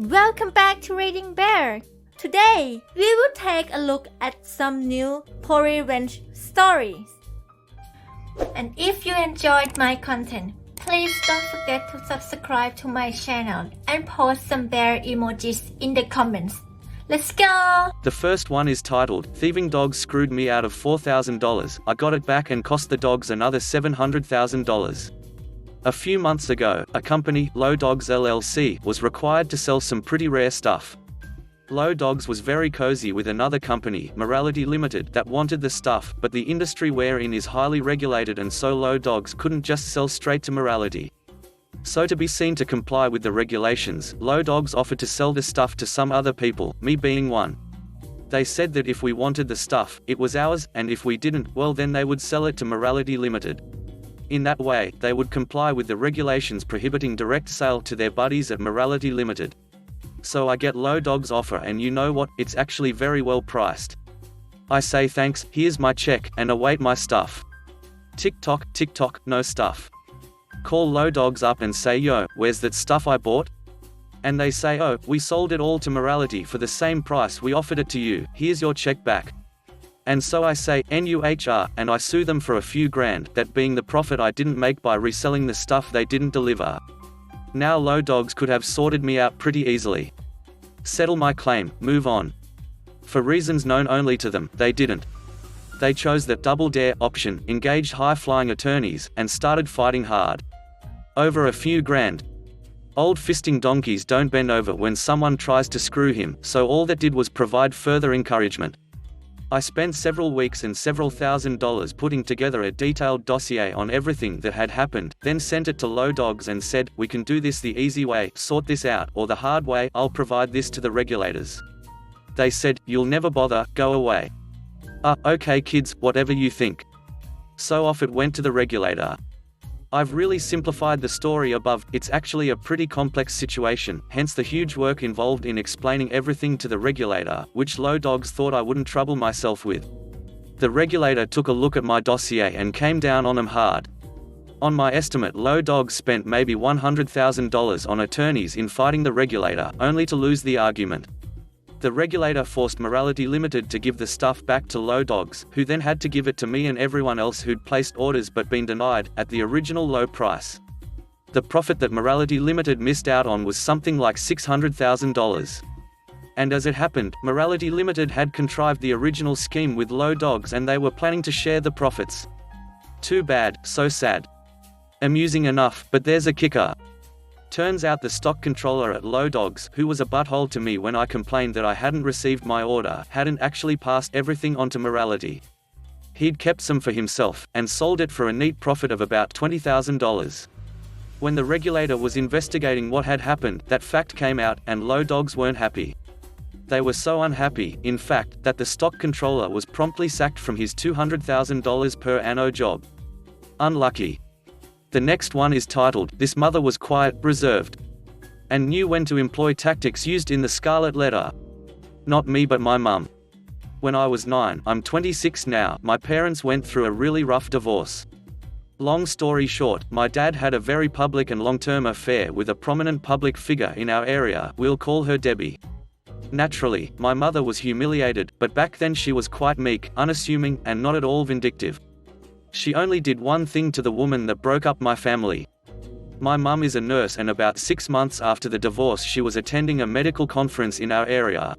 Welcome back to ReadingBear. Today, we will take a look at some new revenge stories. And if you enjoyed my content, please don't forget to subscribe to my channel and post some bear emojis in the comments. Let's go! The first one is titled, Thieving Dogs Screwed Me Out of $4,000. I got it back and cost the dogs another $700,000. A few months ago, a company, Low Dogs LLC, was required to sell some pretty rare stuff. Low Dogs was very cozy with another company, Morality Limited, that wanted the stuff, but the industry we're in is highly regulated and so Low Dogs couldn't just sell straight to Morality. So to be seen to comply with the regulations, Low Dogs offered to sell the stuff to some other people, me being one. They said that if we wanted the stuff, it was ours, and if we didn't, well then they would sell it to Morality Limited. In that way, they would comply with the regulations prohibiting direct sale to their buddies at Morality Limited. So I get Low Dogs' offer and you know what, it's actually very well priced. I say thanks, here's my check, and await my stuff. Tick tock, no stuff. Call Low Dogs up and say yo, where's that stuff I bought? And they say oh, we sold it all to Morality for the same price we offered it to you, here's your check back. And so I say, NUHR, and I sue them for a few grand, that being the profit I didn't make by reselling the stuff they didn't deliver. Now Low Dogs could have sorted me out pretty easily. Settle my claim, move on. For reasons known only to them, they didn't. They chose that double dare option, engaged high-flying attorneys, and started fighting hard. Over a few grand. Old fisting donkeys don't bend over when someone tries to screw him, so all that did was provide further encouragement. I spent several weeks and several $1,000s putting together a detailed dossier on everything that had happened, then sent it to Low Dogs and said, we can do this the easy way, sort this out, or the hard way, I'll provide this to the regulators. They said, you'll never bother, go away. Okay kids, whatever you think. So off it went to the regulator. I've really simplified the story above, it's actually a pretty complex situation, hence the huge work involved in explaining everything to the regulator, which Low Dogs thought I wouldn't trouble myself with. The regulator took a look at my dossier and came down on them hard. On my estimate, Low Dogs spent maybe $100,000 on attorneys in fighting the regulator, only to lose the argument. The regulator forced Morality Limited to give the stuff back to Low Dogs, who then had to give it to me and everyone else who'd placed orders but been denied, at the original low price. The profit that Morality Limited missed out on was something like $600,000. And as it happened, Morality Limited had contrived the original scheme with Low Dogs and they were planning to share the profits. Too bad, so sad. Amusing enough, but there's a kicker. Turns out the stock controller at Low Dogs, who was a butthole to me when I complained that I hadn't received my order, hadn't actually passed everything on to Morality. He'd kept some for himself, and sold it for a neat profit of about $20,000. When the regulator was investigating what had happened, that fact came out, and Low Dogs weren't happy. They were so unhappy, in fact, that the stock controller was promptly sacked from his $200,000 per anno job. Unlucky. The next one is titled, This Mother Was Quiet, Reserved, and Knew When to Employ Tactics Used in the Scarlet Letter. Not me but my mum. When I was 9, I'm 26 now, my parents went through a really rough divorce. Long story short, my dad had a very public and long-term affair with a prominent public figure in our area, we'll call her Debbie. Naturally, my mother was humiliated, but back then she was quite meek, unassuming, and not at all vindictive. She only did one thing to the woman that broke up my family. My mum is a nurse and about 6 months after the divorce she was attending a medical conference in our area.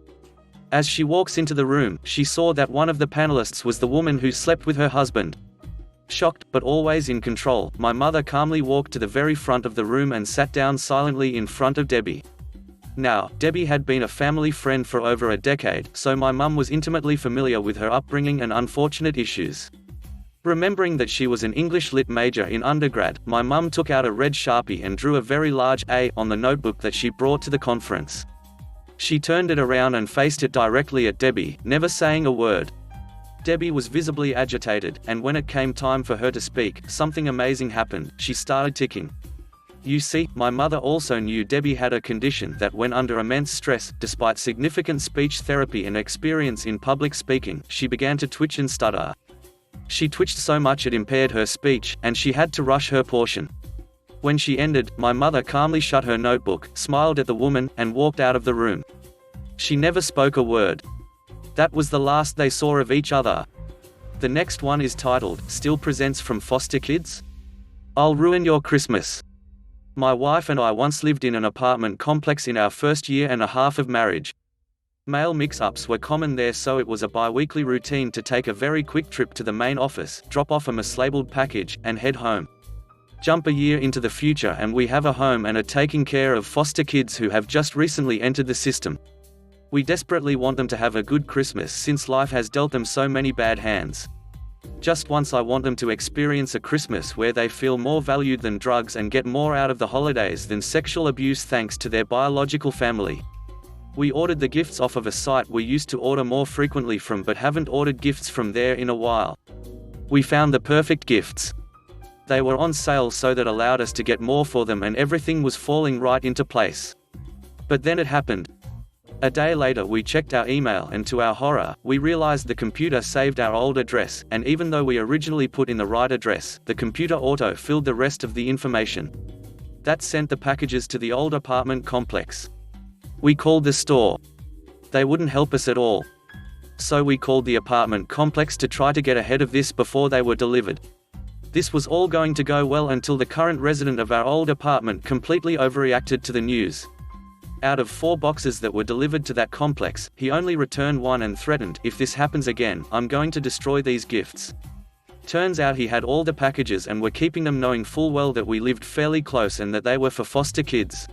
As she walks into the room, she saw that one of the panelists was the woman who slept with her husband. Shocked, but always in control, my mother calmly walked to the very front of the room and sat down silently in front of Debbie. Now, Debbie had been a family friend for over a decade, so my mum was intimately familiar with her upbringing and unfortunate issues. Remembering that she was an English Lit major in undergrad, my mum took out a red Sharpie and drew a very large A on the notebook that she brought to the conference. She turned it around and faced it directly at Debbie, never saying a word. Debbie was visibly agitated, and when it came time for her to speak, something amazing happened, she started ticking. You see, my mother also knew Debbie had a condition that when under immense stress, despite significant speech therapy and experience in public speaking, she began to twitch and stutter. She twitched so much it impaired her speech, and she had to rush her portion. When she ended, my mother calmly shut her notebook, smiled at the woman, and walked out of the room. She never spoke a word. That was the last they saw of each other. The next one is titled, Still Presents from Foster Kids? I'll ruin your Christmas. My wife and I once lived in an apartment complex in our first year and a half of marriage. Mail mix-ups were common there, so it was a bi-weekly routine to take a very quick trip to the main office, drop off a mislabeled package, and head home. Jump a year into the future and we have a home and are taking care of foster kids who have just recently entered the system. We desperately want them to have a good Christmas since life has dealt them so many bad hands. Just once I want them to experience a Christmas where they feel more valued than drugs and get more out of the holidays than sexual abuse thanks to their biological family. We ordered the gifts off of a site we used to order more frequently from but haven't ordered gifts from there in a while. We found the perfect gifts. They were on sale, so that allowed us to get more for them and everything was falling right into place. But then it happened. A day later we checked our email and to our horror, we realized the computer saved our old address, and even though we originally put in the right address, the computer auto-filled the rest of the information. That sent the packages to the old apartment complex. We called the store. They wouldn't help us at all. So we called the apartment complex to try to get ahead of this before they were delivered. This was all going to go well until the current resident of our old apartment completely overreacted to the news. Out of 4 boxes that were delivered to that complex, he only returned 1 and threatened, "If this happens again, I'm going to destroy these gifts." Turns out he had all the packages and were keeping them, knowing full well that we lived fairly close and that they were for foster kids.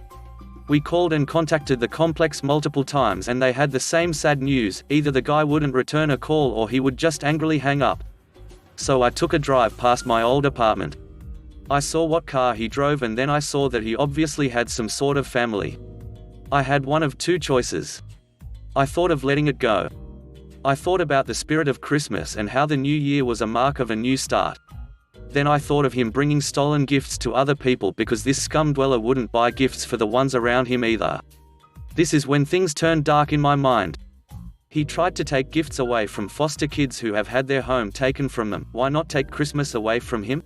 We called and contacted the complex multiple times and they had the same sad news: either the guy wouldn't return a call or he would just angrily hang up. So I took a drive past my old apartment. I saw what car he drove and then I saw that he obviously had some sort of family. I had one of 2 choices. I thought of letting it go. I thought about the spirit of Christmas and how the new year was a mark of a new start. Then I thought of him bringing stolen gifts to other people because this scum dweller wouldn't buy gifts for the ones around him either. This is when things turned dark in my mind. He tried to take gifts away from foster kids who have had their home taken from them. Why not take Christmas away from him?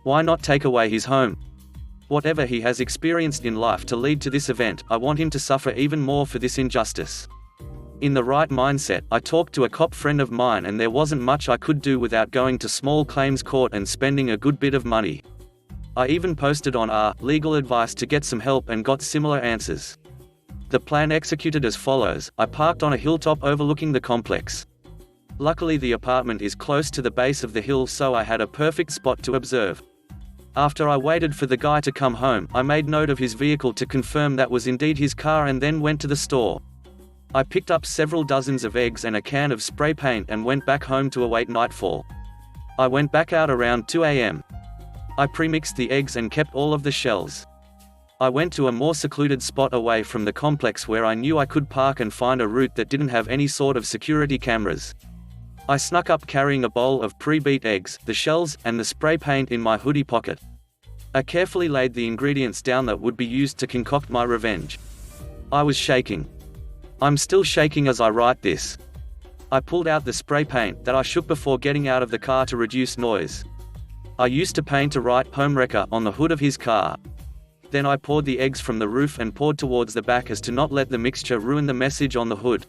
Why not take away his home? Whatever he has experienced in life to lead to this event, I want him to suffer even more for this injustice. In the right mindset, I talked to a cop friend of mine and there wasn't much I could do without going to small claims court and spending a good bit of money. I even posted on legal advice to get some help and got similar answers. The plan executed as follows: I parked on a hilltop overlooking the complex. Luckily the apartment is close to the base of the hill, so I had a perfect spot to observe. After I waited for the guy to come home, I made note of his vehicle to confirm that was indeed his car and then went to the store. I picked up several dozens of eggs and a can of spray paint and went back home to await nightfall. I went back out around 2 a.m. I pre-mixed the eggs and kept all of the shells. I went to a more secluded spot away from the complex where I knew I could park and find a route that didn't have any sort of security cameras. I snuck up carrying a bowl of pre-beat eggs, the shells, and the spray paint in my hoodie pocket. I carefully laid the ingredients down that would be used to concoct my revenge. I was shaking. I'm still shaking as I write this. I pulled out the spray paint that I shook before getting out of the car to reduce noise. I used to paint to write "Homewrecker" on the hood of his car. Then I poured the eggs from the roof and poured towards the back as to not let the mixture ruin the message on the hood.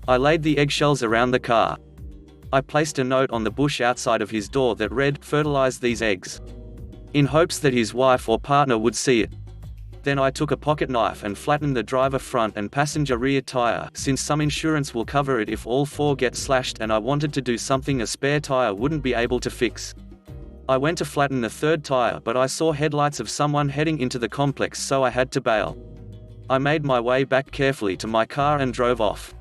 I laid the eggshells around the car. I placed a note on the bush outside of his door that read, "Fertilize these eggs," in hopes that his wife or partner would see it. Then I took a pocket knife and flattened the driver front and passenger rear tire, since some insurance will cover it if all 4 get slashed, and I wanted to do something a spare tire wouldn't be able to fix. I went to flatten the 3rd tire, but I saw headlights of someone heading into the complex, so I had to bail. I made my way back carefully to my car and drove off.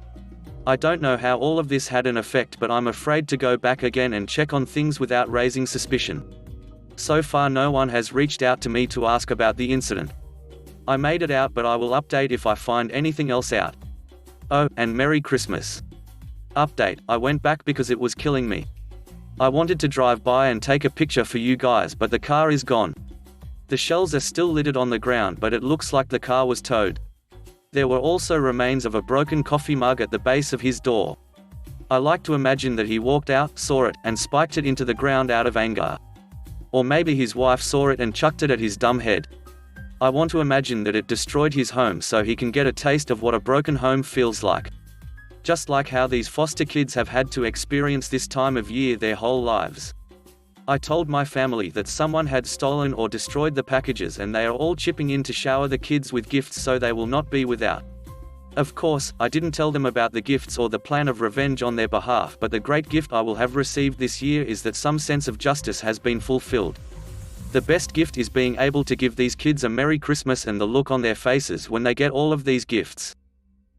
I don't know how all of this had an effect, but I'm afraid to go back again and check on things without raising suspicion. So far no one has reached out to me to ask about the incident. I made it out, but I will update if I find anything else out. Oh, and Merry Christmas. Update: I went back because it was killing me. I wanted to drive by and take a picture for you guys, but the car is gone. The shells are still littered on the ground, but it looks like the car was towed. There were also remains of a broken coffee mug at the base of his door. I like to imagine that he walked out, saw it, and spiked it into the ground out of anger. Or maybe his wife saw it and chucked it at his dumb head. I want to imagine that it destroyed his home so he can get a taste of what a broken home feels like. Just like how these foster kids have had to experience this time of year their whole lives. I told my family that someone had stolen or destroyed the packages and they are all chipping in to shower the kids with gifts so they will not be without. Of course, I didn't tell them about the gifts or the plan of revenge on their behalf, but the great gift I will have received this year is that some sense of justice has been fulfilled. The best gift is being able to give these kids a Merry Christmas and the look on their faces when they get all of these gifts.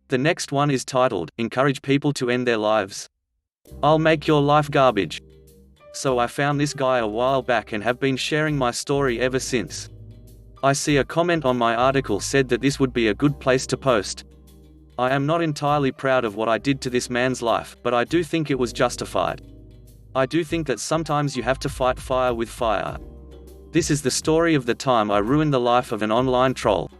The next one is titled, Encourage People to End Their Lives. I'll make your life garbage. So I found this guy a while back and have been sharing my story ever since. I see a comment on my article said that this would be a good place to post. I am not entirely proud of what I did to this man's life, but I do think it was justified. I do think that sometimes you have to fight fire with fire. This is the story of the time I ruined the life of an online troll.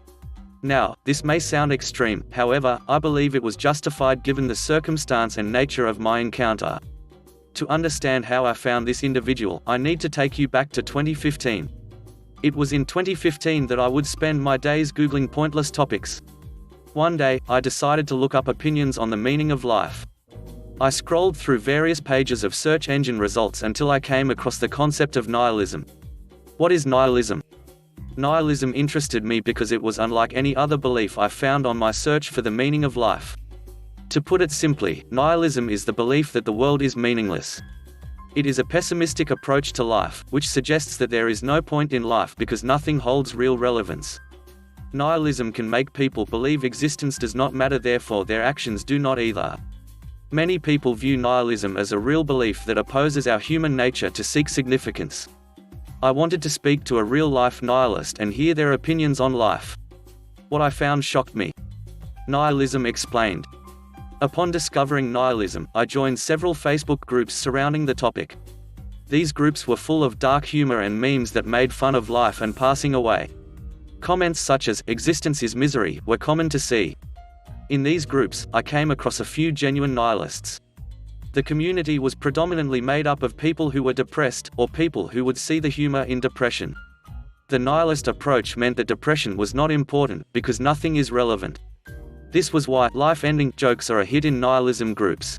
Now, this may sound extreme, however, I believe it was justified given the circumstance and nature of my encounter. To understand how I found this individual, I need to take you back to 2015. It was in 2015 that I would spend my days Googling pointless topics. One day, I decided to look up opinions on the meaning of life. I scrolled through various pages of search engine results until I came across the concept of nihilism. What is nihilism? Nihilism interested me because it was unlike any other belief I found on my search for the meaning of life. To put it simply, nihilism is the belief that the world is meaningless. It is a pessimistic approach to life, which suggests that there is no point in life because nothing holds real relevance. Nihilism can make people believe existence does not matter, therefore their actions do not either. Many people view nihilism as a real belief that opposes our human nature to seek significance. I wanted to speak to a real-life nihilist and hear their opinions on life. What I found shocked me. Nihilism explained. Upon discovering nihilism, I joined several Facebook groups surrounding the topic. These groups were full of dark humor and memes that made fun of life and passing away. Comments such as, "Existence is misery," were common to see. In these groups, I came across a few genuine nihilists. The community was predominantly made up of people who were depressed, or people who would see the humor in depression. The nihilist approach meant that depression was not important, because nothing is relevant. This was why life-ending jokes are a hit in nihilism groups.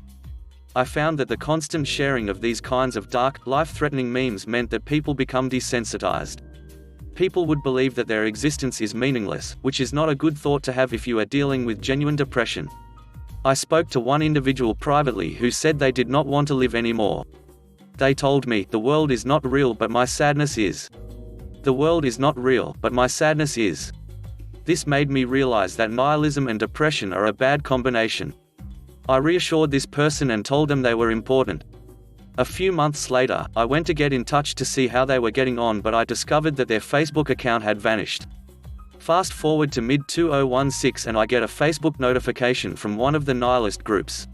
I found that the constant sharing of these kinds of dark, life-threatening memes meant that people become desensitized. People would believe that their existence is meaningless, which is not a good thought to have if you are dealing with genuine depression. I spoke to one individual privately who said they did not want to live anymore. They told me, "The world is not real but my sadness is. The world is not real, but my sadness is." This made me realize that nihilism and depression are a bad combination. I reassured this person and told them they were important. A few months later, I went to get in touch to see how they were getting on, but I discovered that their Facebook account had vanished. Fast forward to mid-2016 and I get a Facebook notification from one of the nihilist groups.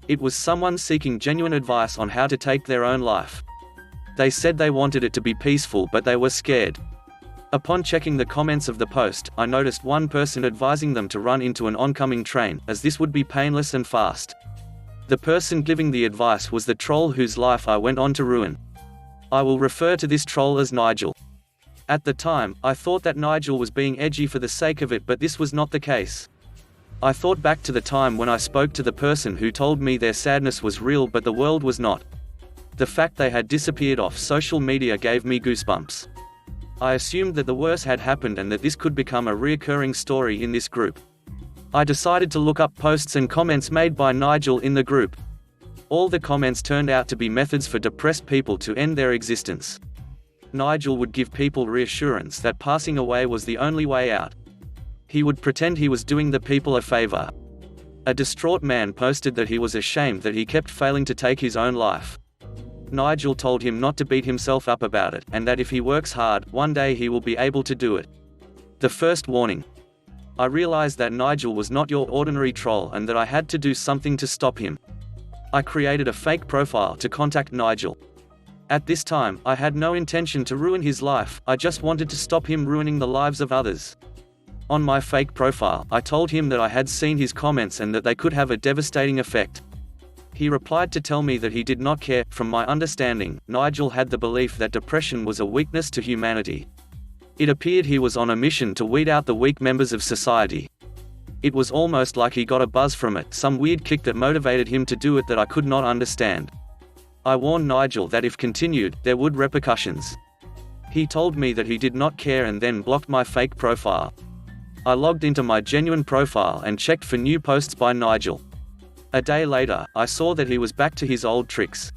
It was someone seeking genuine advice on how to take their own life. They said they wanted it to be peaceful but they were scared. Upon checking the comments of the post, I noticed one person advising them to run into an oncoming train, as this would be painless and fast. The person giving the advice was the troll whose life I went on to ruin. I will refer to this troll as Nigel. At the time, I thought that Nigel was being edgy for the sake of it, but this was not the case. I thought back to the time when I spoke to the person who told me their sadness was real but the world was not. The fact they had disappeared off social media gave me goosebumps. I assumed that the worst had happened and that this could become a reoccurring story in this group. I decided to look up posts and comments made by Nigel in the group. All the comments turned out to be methods for depressed people to end their existence. Nigel would give people reassurance that passing away was the only way out. He would pretend he was doing the people a favor. A distraught man posted that he was ashamed that he kept failing to take his own life. Nigel told him not to beat himself up about it, and that if he works hard, one day he will be able to do it. The first warning. I realized that Nigel was not your ordinary troll and that I had to do something to stop him. I created a fake profile to contact Nigel. At this time, I had no intention to ruin his life, I just wanted to stop him ruining the lives of others. On my fake profile, I told him that I had seen his comments and that they could have a devastating effect. He replied to tell me that he did not care. From my understanding, Nigel had the belief that depression was a weakness to humanity. It appeared he was on a mission to weed out the weak members of society. It was almost like he got a buzz from it, some weird kick that motivated him to do it that I could not understand. I warned Nigel that if continued, there would repercussions. He told me that he did not care and then blocked my fake profile. I logged into my genuine profile and checked for new posts by Nigel. A day later, I saw that he was back to his old tricks.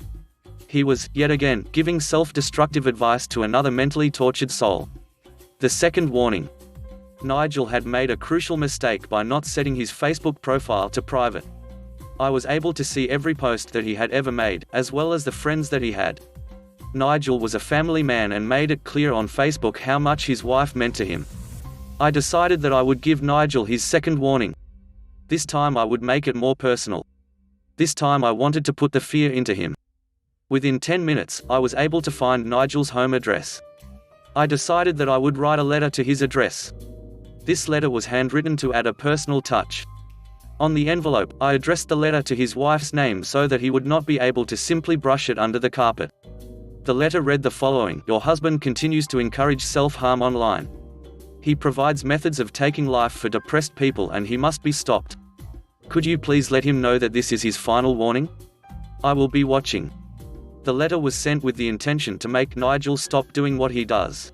He was, yet again, giving self-destructive advice to another mentally tortured soul. The second warning. Nigel had made a crucial mistake by not setting his Facebook profile to private. I was able to see every post that he had ever made, as well as the friends that he had. Nigel was a family man and made it clear on Facebook how much his wife meant to him. I decided that I would give Nigel his second warning. This time I would make it more personal. This time I wanted to put the fear into him. Within 10 minutes, I was able to find Nigel's home address. I decided that I would write a letter to his address. This letter was handwritten to add a personal touch. On the envelope, I addressed the letter to his wife's name so that he would not be able to simply brush it under the carpet. The letter read the following: "Your husband continues to encourage self-harm online. He provides methods of taking life for depressed people and he must be stopped. Could you please let him know that this is his final warning? I will be watching." The letter was sent with the intention to make Nigel stop doing what he does.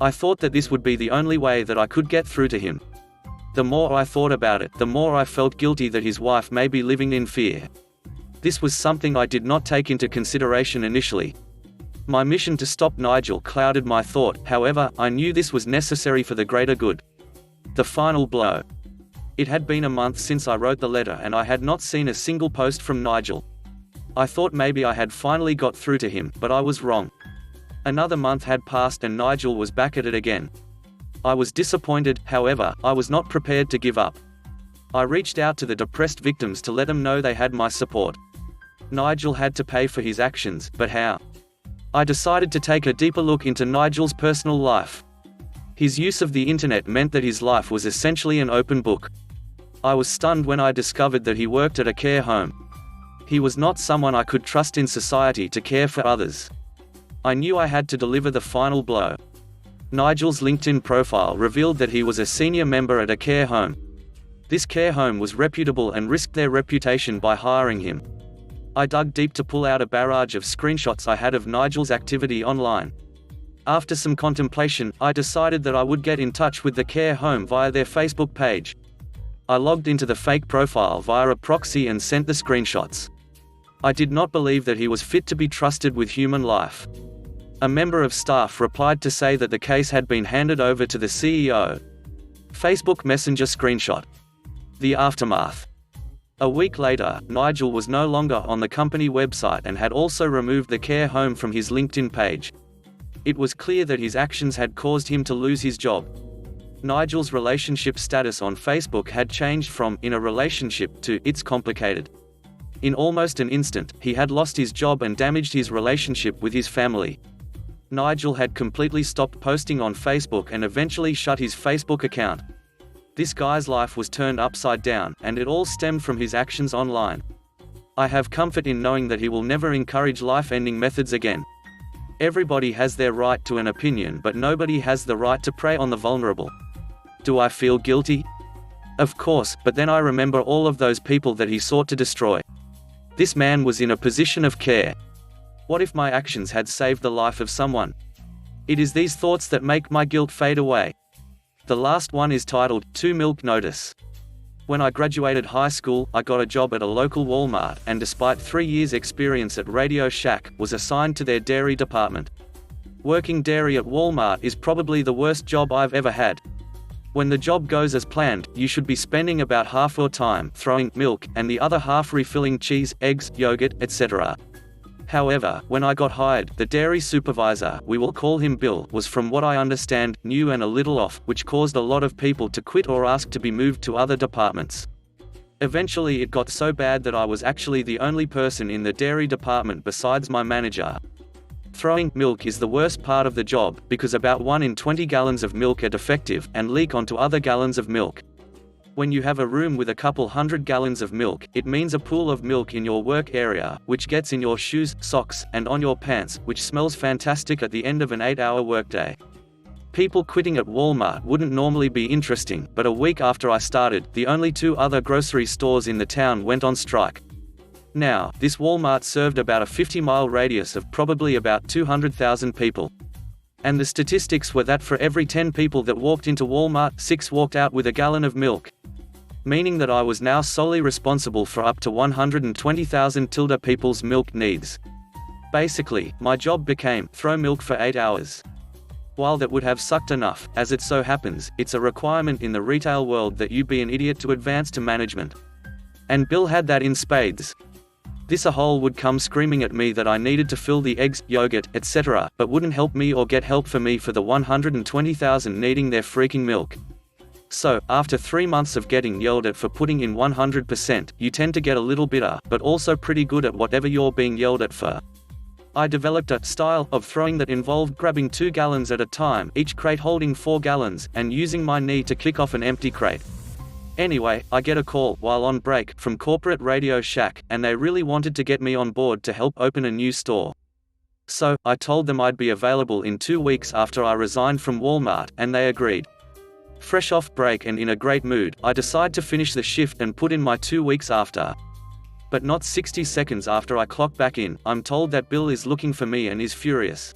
I thought that this would be the only way that I could get through to him. The more I thought about it, the more I felt guilty that his wife may be living in fear. This was something I did not take into consideration initially. My mission to stop Nigel clouded my thought, however, I knew this was necessary for the greater good. The final blow. It had been a month since I wrote the letter and I had not seen a single post from Nigel. I thought maybe I had finally got through to him, but I was wrong. Another month had passed and Nigel was back at it again. I was disappointed, however, I was not prepared to give up. I reached out to the depressed victims to let them know they had my support. Nigel had to pay for his actions, but how? I decided to take a deeper look into Nigel's personal life. His use of the internet meant that his life was essentially an open book. I was stunned when I discovered that he worked at a care home. He was not someone I could trust in society to care for others. I knew I had to deliver the final blow. Nigel's LinkedIn profile revealed that he was a senior member at a care home. This care home was reputable and risked their reputation by hiring him. I dug deep to pull out a barrage of screenshots I had of Nigel's activity online. After some contemplation, I decided that I would get in touch with the care home via their Facebook page. I logged into the fake profile via a proxy and sent the screenshots. I did not believe that he was fit to be trusted with human life. A member of staff replied to say that the case had been handed over to the CEO. Facebook Messenger screenshot. The aftermath. A week later, Nigel was no longer on the company website and had also removed the care home from his LinkedIn page. It was clear that his actions had caused him to lose his job. Nigel's relationship status on Facebook had changed from "in a relationship" to "it's complicated." In almost an instant, he had lost his job and damaged his relationship with his family. Nigel had completely stopped posting on Facebook and eventually shut his Facebook account. This guy's life was turned upside down, and it all stemmed from his actions online. I have comfort in knowing that he will never encourage life-ending methods again. Everybody has their right to an opinion, but nobody has the right to prey on the vulnerable. Do I feel guilty? Of course, but then I remember all of those people that he sought to destroy. This man was in a position of care. What if my actions had saved the life of someone? It is these thoughts that make my guilt fade away. The last one is titled, 2 Milk Notice. When I graduated high school, I got a job at a local Walmart, and despite 3 years' experience at Radio Shack, was assigned to their dairy department. Working dairy at Walmart is probably the worst job I've ever had. When the job goes as planned, you should be spending about half your time throwing milk, and the other half refilling cheese, eggs, yogurt, etc. However, when I got hired, the dairy supervisor, we will call him Bill, was, from what I understand, new and a little off, which caused a lot of people to quit or ask to be moved to other departments. Eventually it got so bad that I was actually the only person in the dairy department besides my manager. Throwing milk is the worst part of the job, because about 1 in 20 gallons of milk are defective, and leak onto other gallons of milk. When you have a room with a couple hundred gallons of milk, it means a pool of milk in your work area, which gets in your shoes, socks, and on your pants, which smells fantastic at the end of an 8-hour workday. People quitting at Walmart wouldn't normally be interesting, but a week after I started, the only 2 other grocery stores in the town went on strike. Now, this Walmart served about a 50-mile radius of probably about 200,000 people. And the statistics were that for every 10 people that walked into Walmart, 6 walked out with a gallon of milk. Meaning that I was now solely responsible for up to 120,000 people's milk needs. Basically, my job became, throw milk for 8 hours. While that would have sucked enough, as it so happens, it's a requirement in the retail world that you be an idiot to advance to management. And Bill had that in spades. This a-hole would come screaming at me that I needed to fill the eggs, yogurt, etc., but wouldn't help me or get help for me for the 120,000 needing their freaking milk. So, after 3 months of getting yelled at for putting in 100%, you tend to get a little bitter, but also pretty good at whatever you're being yelled at for. I developed a style of throwing that involved grabbing 2 gallons at a time, each crate holding 4 gallons, and using my knee to kick off an empty crate. Anyway, I get a call, while on break, from corporate Radio Shack, and they really wanted to get me on board to help open a new store. So, I told them I'd be available in 2 weeks after I resigned from Walmart, and they agreed. Fresh off break and in a great mood, I decide to finish the shift and put in my 2 weeks after. But not 60 seconds after I clock back in, I'm told that Bill is looking for me and is furious.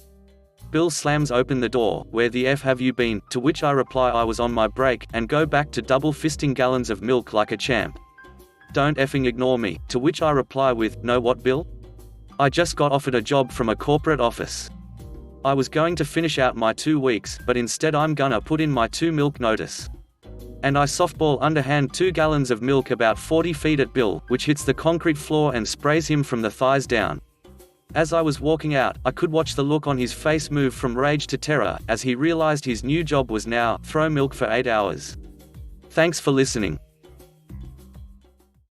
Bill slams open the door, "Where the F have you been?" To which I reply I was on my break, and go back to double fisting gallons of milk like a champ. "Don't effing ignore me," to which I reply with, "No what, Bill? I just got offered a job from a corporate office. I was going to finish out my 2 weeks, but instead I'm gonna put in my 2 milk notice." And I softball underhand 2 gallons of milk about 40 feet at Bill, which hits the concrete floor and sprays him from the thighs down. As I was walking out, I could watch the look on his face move from rage to terror, as he realized his new job was now, throw milk for 8 hours. Thanks for listening.